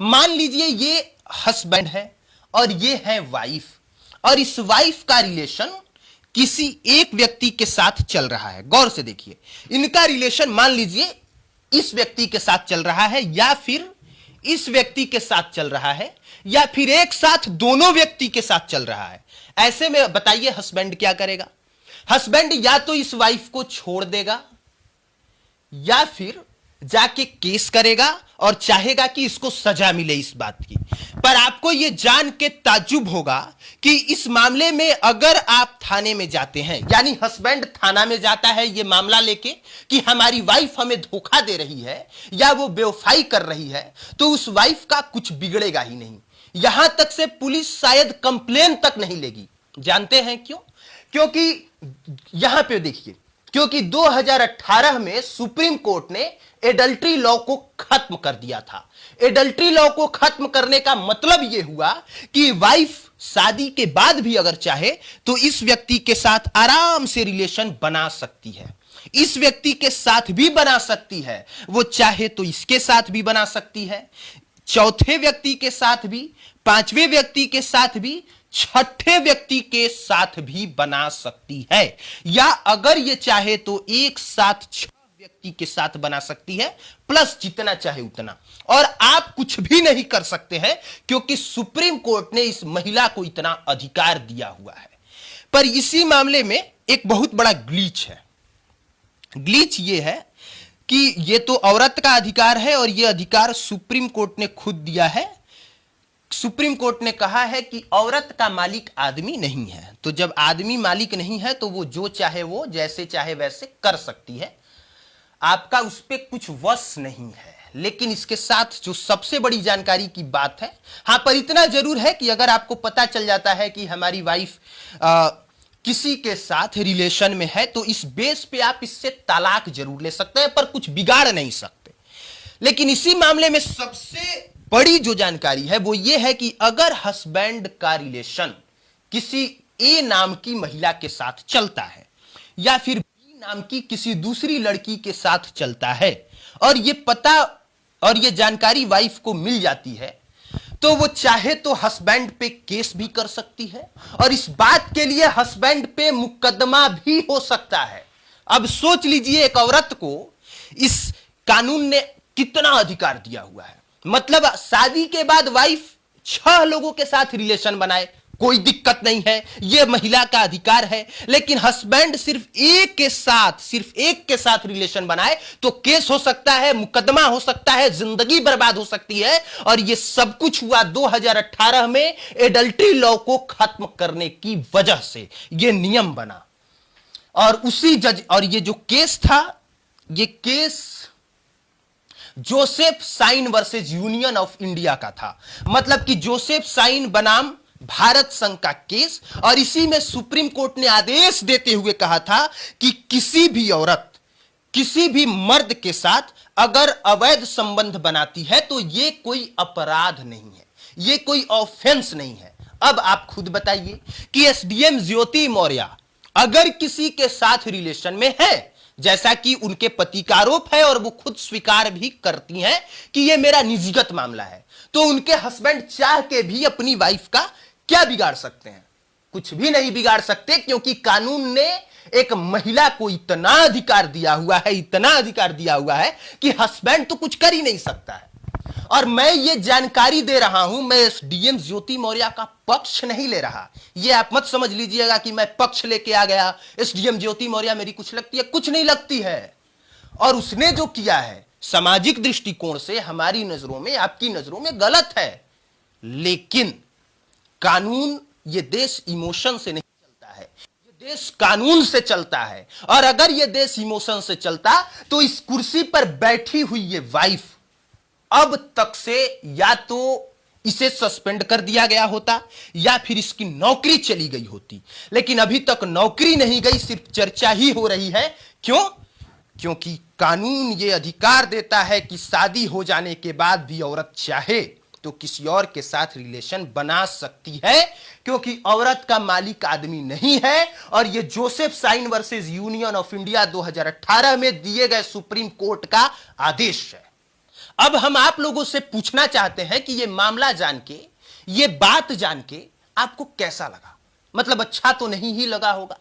मान लीजिए ये हस्बैंड है और ये है वाइफ, और इस वाइफ का रिलेशन किसी एक व्यक्ति के साथ चल रहा है। गौर से देखिए, इनका रिलेशन मान लीजिए इस व्यक्ति के साथ चल रहा है, या फिर इस व्यक्ति के साथ चल रहा है, या फिर एक साथ दोनों व्यक्ति के साथ चल रहा है। ऐसे में बताइए हस्बैंड क्या करेगा? हस्बैंड या तो इस वाइफ को छोड़ देगा, या फिर जाके केस करेगा और चाहेगा कि इसको सजा मिले इस बात की। पर आपको यह जान के ताज्जुब होगा कि इस मामले में अगर आप थाने में जाते हैं, यानी हस्बैंड थाना में जाता है यह मामला लेके कि हमारी वाइफ हमें धोखा दे रही है या वो बेवफाई कर रही है, तो उस वाइफ का कुछ बिगड़ेगा ही नहीं। यहां तक से पुलिस शायद कंप्लेन तक नहीं लेगी। जानते हैं क्यों? क्योंकि यहां पे देखिए, क्योंकि 2018 में सुप्रीम कोर्ट ने एडल्ट्री लॉ को खत्म कर दिया था। एडल्ट्री लॉ को खत्म करने का मतलब यह हुआ कि वाइफ शादी के बाद भी अगर चाहे तो इस व्यक्ति के साथ आराम से रिलेशन बना सकती है, इस व्यक्ति के साथ भी बना सकती है, वो चाहे तो इसके साथ भी बना सकती है, चौथे व्यक्ति के साथ भी, पांचवें व्यक्ति के साथ भी, छठे व्यक्ति के साथ भी बना सकती है, या अगर ये चाहे तो एक साथ 6 व्यक्ति के साथ बना सकती है, प्लस जितना चाहे उतना। और आप कुछ भी नहीं कर सकते हैं क्योंकि सुप्रीम कोर्ट ने इस महिला को इतना अधिकार दिया हुआ है। पर इसी मामले में एक बहुत बड़ा ग्लिच है। ग्लिच ये है कि ये तो औरत का अधिकार है और ये अधिकार सुप्रीम कोर्ट ने खुद दिया है। सुप्रीम कोर्ट ने कहा है कि औरत का मालिक आदमी नहीं है, तो जब आदमी मालिक नहीं है तो वो जो चाहे वो जैसे चाहे वैसे कर सकती है, आपका उस पर कुछ वश नहीं है। लेकिन इसके साथ जो सबसे बड़ी जानकारी की बात है, हां पर इतना जरूर है कि अगर आपको पता चल जाता है कि हमारी वाइफ किसी के साथ रिलेशन में है, तो इस बेस पे आप इससे तलाक जरूर ले सकते हैं, पर कुछ बिगाड़ नहीं सकते। लेकिन इसी मामले में सबसे बड़ी जो जानकारी है वो ये है कि अगर हस्बैंड का रिलेशन किसी ए नाम की महिला के साथ चलता है या फिर बी नाम की किसी दूसरी लड़की के साथ चलता है, और ये पता और ये जानकारी वाइफ को मिल जाती है, तो वो चाहे तो हस्बैंड पे केस भी कर सकती है और इस बात के लिए हस्बैंड पे मुकदमा भी हो सकता है। अब सोच लीजिए एक औरत को इस कानून ने कितना अधिकार दिया हुआ है। मतलब शादी के बाद वाइफ 6 लोगों के साथ रिलेशन बनाए, कोई दिक्कत नहीं है, यह महिला का अधिकार है। लेकिन हस्बैंड सिर्फ एक के साथ रिलेशन बनाए तो केस हो सकता है, मुकदमा हो सकता है, जिंदगी बर्बाद हो सकती है। और यह सब कुछ हुआ 2018 में एडल्ट्री लॉ को खत्म करने की वजह से यह नियम बना। और उसी जज और यह जो केस था, यह case Joseph Shine versus Union of India का था। मतलब कि जोसेफ साइन बनाम भारत संघ का केस, और इसी में सुप्रीम कोर्ट ने आदेश देते हुए कहा था कि किसी भी औरत किसी भी मर्द के साथ अगर अवैध संबंध बनाती है तो यह कोई अपराध नहीं है, यह कोई ऑफेंस नहीं है। अब आप खुद बताइए कि एसडीएम ज्योति मौर्य अगर किसी के साथ रिलेशन में है, जैसा कि उनके पति का आरोप है और वो खुद स्वीकार भी करती हैं कि ये मेरा निजीगत मामला है, तो उनके हस्बैंड चाह के भी अपनी वाइफ का क्या बिगाड़ सकते हैं? कुछ भी नहीं बिगाड़ सकते, क्योंकि कानून ने एक महिला को इतना अधिकार दिया हुआ है, इतना अधिकार दिया हुआ है कि हस्बैंड तो कुछ कर ही नहीं सकता है। और मैं ये जानकारी दे रहा हूं, मैं एसडीएम ज्योति मौर्य का पक्ष नहीं ले रहा। ये आप मत समझ लीजिएगा कि मैं पक्ष लेके आ गया, एसडीएम ज्योति मौर्य मेरी कुछ लगती है, कुछ नहीं लगती है। और उसने जो किया है सामाजिक दृष्टिकोण से हमारी नजरों में, आपकी नजरों में गलत है। लेकिन कानून, ये देश इमोशन से नहीं चलता है, ये देश कानून से चलता है। और अगर ये देश इमोशन से चलता तो इस कुर्सी पर बैठी हुई ये वाइफ अब तक से या तो इसे सस्पेंड कर दिया गया होता या फिर इसकी नौकरी चली गई होती। लेकिन अभी तक नौकरी नहीं गई, सिर्फ चर्चा ही हो रही है। क्यों? क्योंकि कानून ये अधिकार देता है कि शादी हो जाने के बाद भी औरत चाहे तो किसी और के साथ रिलेशन बना सकती है, क्योंकि औरत का मालिक आदमी नहीं है। और ये Joseph Shine versus Union of India 2018 में दिए गए सुप्रीम कोर्ट का आदेश है। अब हम आप लोगों से पूछना चाहते हैं कि ये मामला जान के, ये बात जान के आपको कैसा लगा? मतलब अच्छा तो नहीं ही लगा होगा।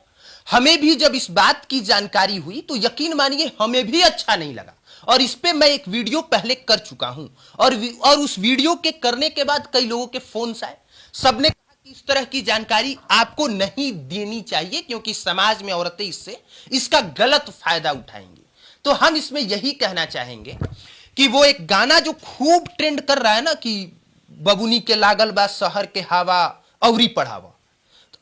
हमें भी जब इस बात की जानकारी हुई तो यकीन मानिए हमें भी अच्छा नहीं लगा, और इस पे मैं एक वीडियो पहले कर चुका हूं, और उस वीडियो के करने के बाद कई लोगों के फोन आए। सबने कहा कि इस तरह की जानकारी आपको नहीं देनी चाहिए, क्योंकि समाज में औरतें इसका गलत फायदा उठाएंगी। तो हम इसमें यही कहना चाहेंगे कि वो एक गाना जो खूब ट्रेंड कर रहा है ना, कि बबुनी के लागल बा शहर के हवा औरी पढ़ावा,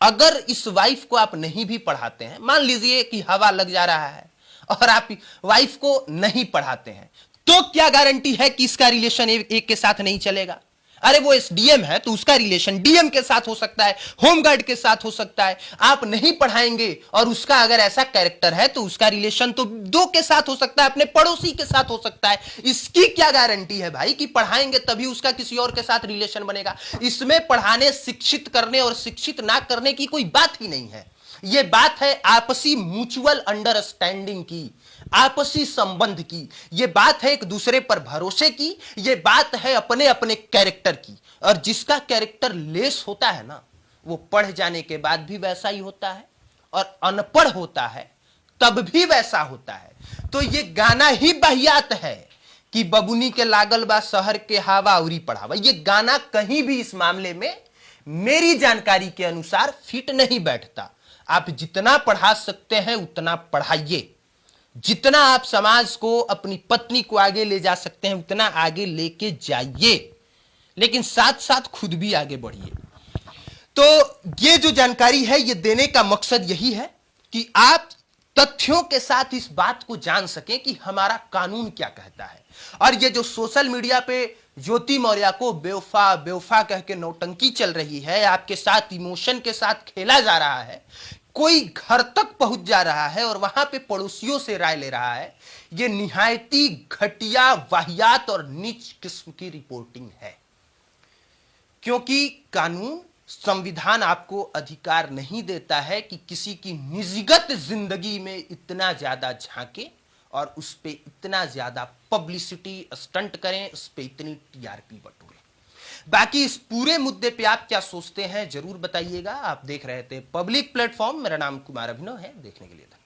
अगर इस वाइफ को आप नहीं भी पढ़ाते हैं, मान लीजिए कि हवा लग जा रहा है और आप वाइफ को नहीं पढ़ाते हैं, तो क्या गारंटी है कि इसका रिलेशन एक के साथ नहीं चलेगा? अरे वो एसडीएम है तो उसका रिलेशन डीएम के साथ हो सकता है, होमगार्ड के साथ हो सकता है। आप नहीं पढ़ाएंगे और उसका अगर ऐसा कैरेक्टर है तो उसका रिलेशन तो दो के साथ हो सकता है, अपने पड़ोसी के साथ हो सकता है। इसकी क्या गारंटी है भाई कि पढ़ाएंगे तभी उसका किसी और के साथ रिलेशन बनेगा? इसमें पढ़ाने, शिक्षित करने और शिक्षित ना करने की कोई बात ही नहीं है। यह बात है आपसी म्यूचुअल अंडरस्टैंडिंग की, आपसी संबंध की। यह बात है एक दूसरे पर भरोसे की। यह बात है अपने अपने कैरेक्टर की। और जिसका कैरेक्टर लेस होता है ना, वो पढ़ जाने के बाद भी वैसा ही होता है, और अनपढ़ होता है तब भी वैसा होता है। तो यह गाना ही बहियात है कि बबुनी के लागल बा शहर के हवा उरी पढ़ावा। यह गाना कहीं भी इस मामले में मेरी जानकारी के अनुसार फिट नहीं बैठता। आप जितना पढ़ा सकते हैं उतना पढ़ाइए, जितना आप समाज को, अपनी पत्नी को आगे ले जा सकते हैं उतना आगे लेके जाइए, लेकिन साथ साथ खुद भी आगे बढ़िए। तो ये जो जानकारी है, ये देने का मकसद यही है कि आप तथ्यों के साथ इस बात को जान सकें कि हमारा कानून क्या कहता है। और ये जो सोशल मीडिया पे ज्योति मौर्य को बेवफा बेवफा कह के नौटंकी चल रही है, आपके साथ इमोशन के साथ खेला जा रहा है, कोई घर तक पहुंच जा रहा है और वहां पे पड़ोसियों से राय ले रहा है, यह निहायती घटिया, वाहियात और नीच किस्म की रिपोर्टिंग है। क्योंकि कानून, संविधान आपको अधिकार नहीं देता है कि किसी की निजीगत जिंदगी में इतना ज्यादा झांके और उस पे इतना ज्यादा पब्लिसिटी स्टंट करें, उस पे इतनी टीआरपी बटोरें। बाकी इस पूरे मुद्दे पे आप क्या सोचते हैं जरूर बताइएगा। आप देख रहे थे पब्लिक प्लेटफॉर्म। मेरा नाम कुमार अभिनव है। देखने के लिए धन्यवाद।